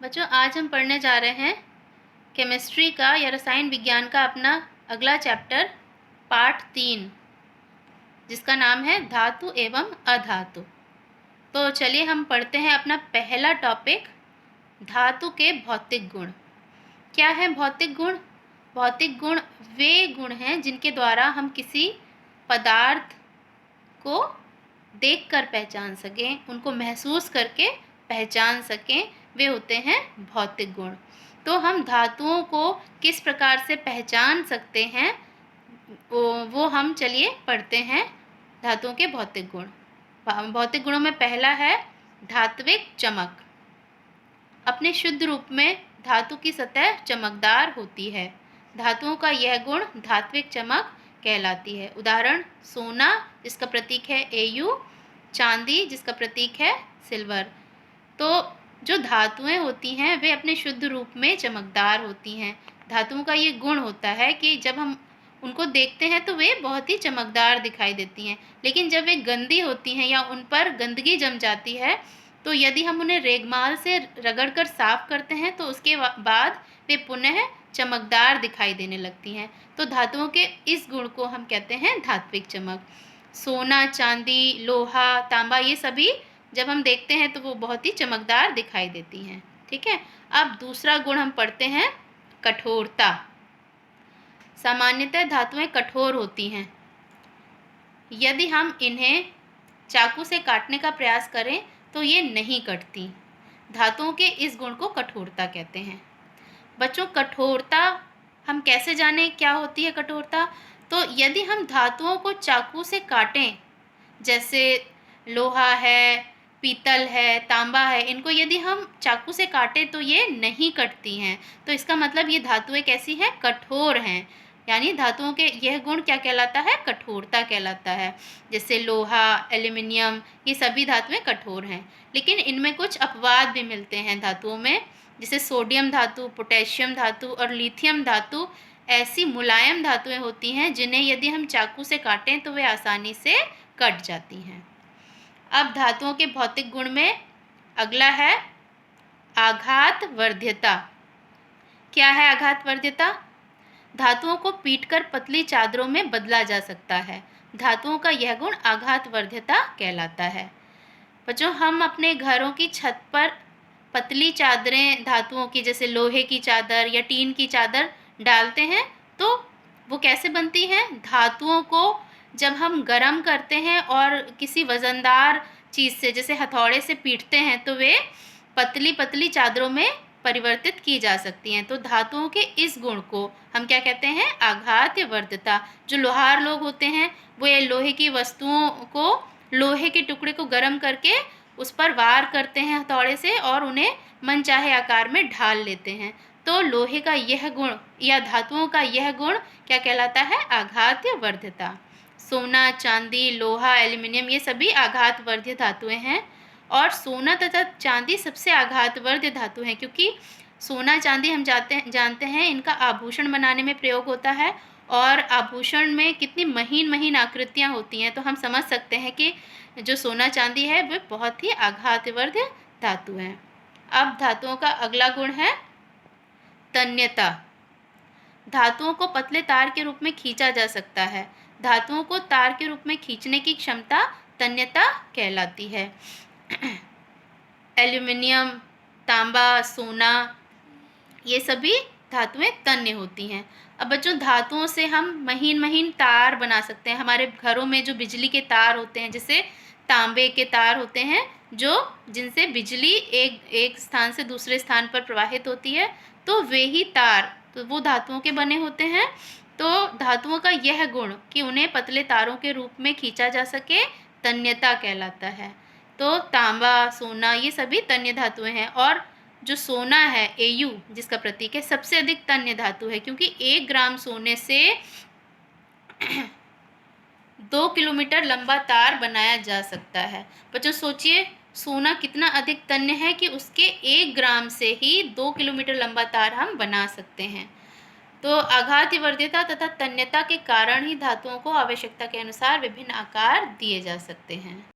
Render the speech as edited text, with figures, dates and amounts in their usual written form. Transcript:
बच्चों, आज हम पढ़ने जा रहे हैं केमिस्ट्री का या रसायन विज्ञान का अपना अगला चैप्टर पार्ट 3, जिसका नाम है धातु एवं अधातु। तो चलिए हम पढ़ते हैं अपना पहला टॉपिक, धातु के भौतिक गुण। क्या है भौतिक गुण? भौतिक गुण वे गुण हैं जिनके द्वारा हम किसी पदार्थ को देखकर पहचान सकें, उनको महसूस करके पहचान सकें, वे होते हैं भौतिक गुण। तो हम धातुओं को किस प्रकार से पहचान सकते हैं वो हम चलिए पढ़ते हैं। धातुओं के भौतिक गुण। भौतिक गुणों में पहला है धात्विक चमक। अपने शुद्ध रूप में धातु की सतह चमकदार होती है। धातुओं का यह गुण धात्विक चमक कहलाती है। उदाहरण सोना जिसका प्रतीक है Au, चांदी जिसका प्रतीक है सिल्वर। तो जो धातुएं होती हैं वे अपने शुद्ध रूप में चमकदार होती हैं। धातुओं का ये गुण होता है कि जब हम उनको देखते हैं तो वे बहुत ही चमकदार दिखाई देती हैं, लेकिन जब वे गंदी होती हैं या उन पर गंदगी जम जाती है तो यदि हम उन्हें रेगमाल से रगड़कर साफ करते हैं तो उसके बाद वे पुनः चमकदार दिखाई देने लगती हैं। तो धातुओं के इस गुण को हम कहते हैं धात्विक चमक। सोना, चांदी, लोहा, तांबा, ये सभी जब हम देखते हैं तो वो बहुत ही चमकदार दिखाई देती हैं। ठीक है, अब दूसरा गुण हम पढ़ते हैं कठोरता। सामान्यतः धातुएं कठोर होती हैं। यदि हम इन्हें चाकू से काटने का प्रयास करें तो ये नहीं कटती। धातुओं के इस गुण को कठोरता कहते हैं। बच्चों, कठोरता हम कैसे जानें क्या होती है कठोरता? तो यदि हम धातुओं को चाकू से काटें, जैसे लोहा है, पीतल है, तांबा है, इनको यदि हम चाकू से काटें तो ये नहीं कटती हैं। तो इसका मतलब ये धातुएं कैसी हैं? कठोर हैं। यानी धातुओं के यह गुण क्या कहलाता है? कठोरता कहलाता है। जैसे लोहा, एल्युमिनियम, ये सभी धातुएं कठोर हैं। लेकिन इनमें कुछ अपवाद भी मिलते हैं धातुओं में, जैसे सोडियम धातु, पोटेशियम धातु और लिथियम धातु ऐसी मुलायम धातुएं होती हैं जिन्हें यदि हम चाकू से काटें तो वे आसानी से कट जाती हैं। अब धातुओं के भौतिक गुण में अगला है आघात वर्ध्यता। क्या है आघात वर्ध्यता? धातुओं को पीटकर पतली चादरों में बदला जा सकता है। धातुओं का यह गुण आघात वर्ध्यता कहलाता है। बच्चों, हम अपने घरों की छत पर पतली चादरें धातुओं की, जैसे लोहे की चादर या टीन की चादर डालते हैं तो वो कैसे बनती हैं? धातुओं को जब हम गर्म करते हैं और किसी वज़नदार चीज़ से, जैसे हथौड़े से पीटते हैं तो वे पतली पतली चादरों में परिवर्तित की जा सकती हैं। तो धातुओं के इस गुण को हम क्या कहते हैं? आघात वर्ध्यता। जो लोहार लोग होते हैं वो ये लोहे की वस्तुओं को, लोहे के टुकड़े को गर्म करके उस पर वार करते हैं हथौड़े से और उन्हें मनचाहे आकार में ढाल लेते हैं। तो लोहे का यह गुण या धातुओं का यह गुण क्या कहलाता है? आघात वर्ध्यता। सोना, चांदी, लोहा, एल्युमिनियम, ये सभी आघातवर्ध्य धातुएं हैं और सोना तथा चांदी सबसे आघातवर्ध्य धातु हैं, क्योंकि सोना, चांदी हम जानते हैं इनका आभूषण बनाने में प्रयोग होता है और आभूषण में कितनी महीन महीन आकृतियां होती हैं। तो हम समझ सकते हैं कि जो सोना, चांदी है वे बहुत ही आघातवर्ध्य धातु हैं। अब धातुओं का अगला गुण है तन्यता। धातुओं को पतले तार के रूप में खींचा जा सकता है। धातुओं को तार के रूप में खींचने की क्षमता तन्यता कहलाती है। एल्युमिनियम, तांबा, सोना, ये सभी धातुएं तन्य होती हैं। अब बच्चों, धातुओं से हम महीन महीन तार बना सकते हैं। हमारे घरों में जो बिजली के तार होते हैं, जैसे तांबे के तार होते हैं जिनसे बिजली एक स्थान से दूसरे स्थान पर प्रवाहित होती है, तो वे ही तार तो वो धातुओं के बने होते हैं। तो धातुओं का यह गुण कि उन्हें पतले तारों के रूप में खींचा जा सके तन्यता कहलाता है। तो तांबा, सोना, ये सभी तन्य धातुएं हैं और जो सोना है Au जिसका प्रतीक है, सबसे अधिक तन्य धातु है, क्योंकि 1 ग्राम सोने से 2 किलोमीटर लंबा तार बनाया जा सकता है। बच्चों सोचिए, सोना कितना अधिक तन्य है कि उसके 1 ग्राम से ही 2 किलोमीटर लंबा तार हम बना सकते हैं। तो आघातवर्ध्यता तथा तन्यता के कारण ही धातुओं को आवश्यकता के अनुसार विभिन्न आकार दिए जा सकते हैं।